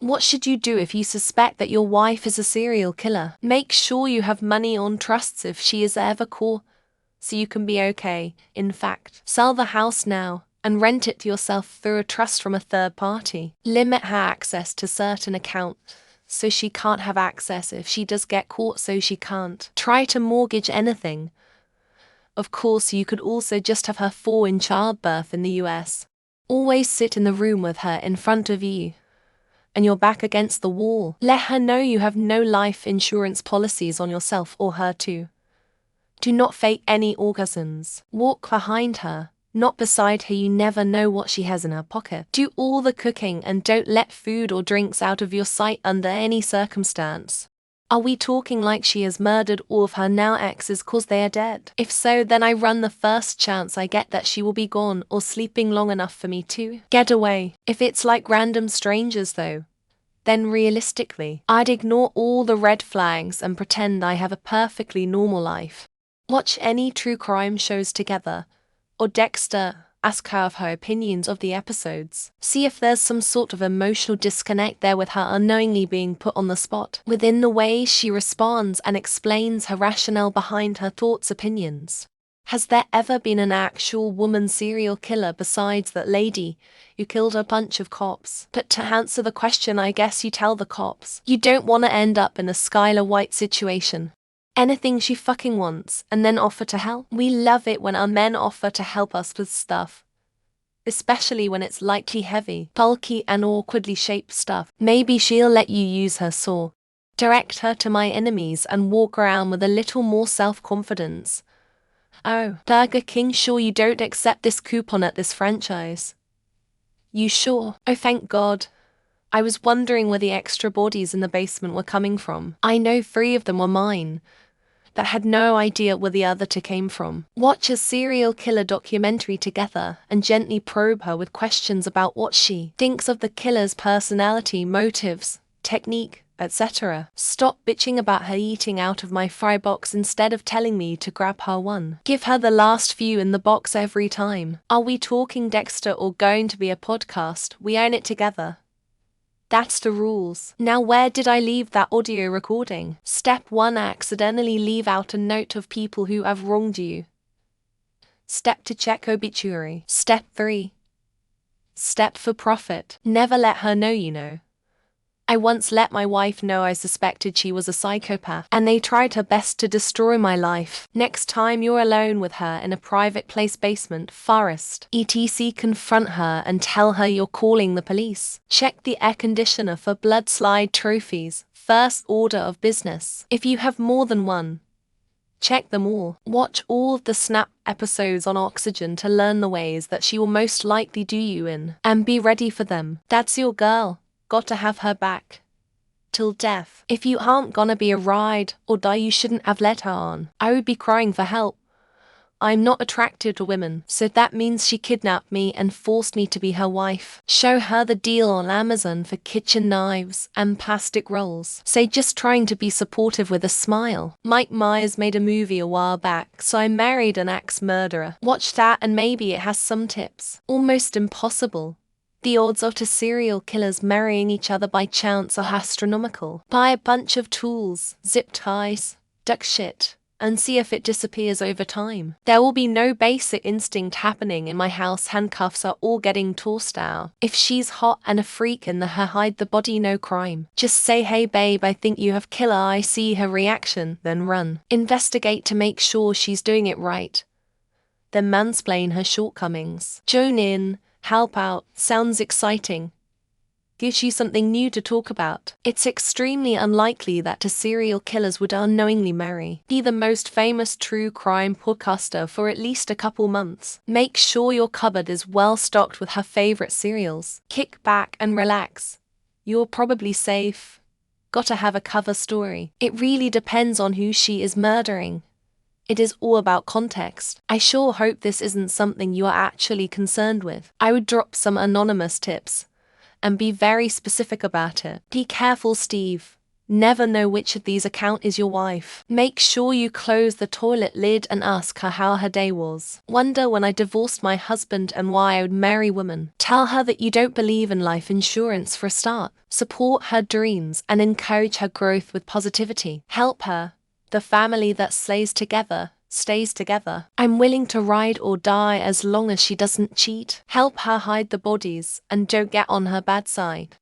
What should you do if you suspect that your wife is a serial killer? Make sure you have money on trusts if she is ever caught, so you can be okay. In fact, sell the house now and rent it to yourself through a trust from a third party. Limit her access to certain accounts so she can't have access if she does get caught, so she can't try to mortgage anything. Of course, you could also just have her fall in childbirth in the US. Always sit in the room with her in front of you and your back against the wall. Let her know you have no life insurance policies on yourself or her too. Do not fake any orgasms. Walk behind her, not beside her. You never know what she has in her pocket. Do all the cooking and don't let food or drinks out of your sight under any circumstance. Are we talking like she has murdered all of her now exes cause they are dead? If so, then I run the first chance I get that she will be gone or sleeping long enough for me to get away. If it's like random strangers though, then realistically, I'd ignore all the red flags and pretend I have a perfectly normal life. Watch any true crime shows together, or Dexter. Ask her of her opinions of the episodes. See if there's some sort of emotional disconnect there with her unknowingly being put on the spot. Within the way she responds and explains her rationale behind her thoughts, opinions. Has there ever been an actual woman serial killer besides that lady who killed a bunch of cops? But to answer the question, I guess you tell the cops. You don't want to end up in a Skylar White situation. Anything she fucking wants, and then offer to help. We love it when our men offer to help us with stuff. Especially when it's likely heavy, bulky and awkwardly shaped stuff. Maybe she'll let you use her saw. Direct her to my enemies and walk around with a little more self-confidence. Oh, Burger King, sure you don't accept this coupon at this franchise? You sure? Oh, thank God. I was wondering where the extra bodies in the basement were coming from. I know 3 of them were mine, but had no idea where the other 2 came from. Watch a serial killer documentary together and gently probe her with questions about what she thinks of the killer's personality, motives, technique, etc. Stop bitching about her eating out of my fry box instead of telling me to grab her one. Give her the last few in the box every time. Are we talking Dexter or going to be a podcast? We own it together. That's the rules. Now where did I leave that audio recording? Step 1. Accidentally leave out a note of people who have wronged you. Step 2. Check obituary. Step 3. Step for profit. Never let her know you know. I once let my wife know I suspected she was a psychopath, and they tried her best to destroy my life. Next time you're alone with her in a private place, basement, forest, etc., confront her and tell her you're calling the police. Check the air conditioner for blood slide trophies. First order of business. If you have more than one, check them all. Watch all of the Snap episodes on Oxygen to learn the ways that she will most likely do you in, and be ready for them. That's your girl. Got to have her back. Till death. If you aren't gonna be a ride or die, you shouldn't have let her on. I would be crying for help. I'm not attracted to women, so that means she kidnapped me and forced me to be her wife. Show her the deal on Amazon for kitchen knives and plastic rolls. Say just trying to be supportive with a smile. Mike Myers made a movie a while back, So I Married an Axe Murderer. Watch that and maybe it has some tips. Almost impossible. The odds of 2 serial killers marrying each other by chance are astronomical. Buy a bunch of tools, zip ties, duck shit, and see if it disappears over time. There will be no basic instinct happening in my house. Handcuffs are all getting tossed out. If she's hot and a freak in her, hide the body, no crime. Just say, hey babe, I think you have killer. I see her reaction, then run. Investigate to make sure she's doing it right. Then mansplain her shortcomings. Join in. Help out. Sounds exciting. Gives you something new to talk about. It's extremely unlikely that 2 serial killers would unknowingly marry. Be the most famous true crime podcaster for at least a couple months. Make sure your cupboard is well stocked with her favorite cereals. Kick back and relax. You're probably safe. Gotta have a cover story. It really depends on who she is murdering. It is all about context. I sure hope this isn't something you are actually concerned with. I would drop some anonymous tips and be very specific about it. Be careful, Steve. Never know which of these account is your wife. Make sure you close the toilet lid and ask her how her day was. Wonder when I divorced my husband and why I would marry women. Tell her that you don't believe in life insurance for a start. Support her dreams and encourage her growth with positivity. Help her. The family that stays together stays together. I'm willing to ride or die as long as she doesn't cheat. Help her hide the bodies and don't get on her bad side.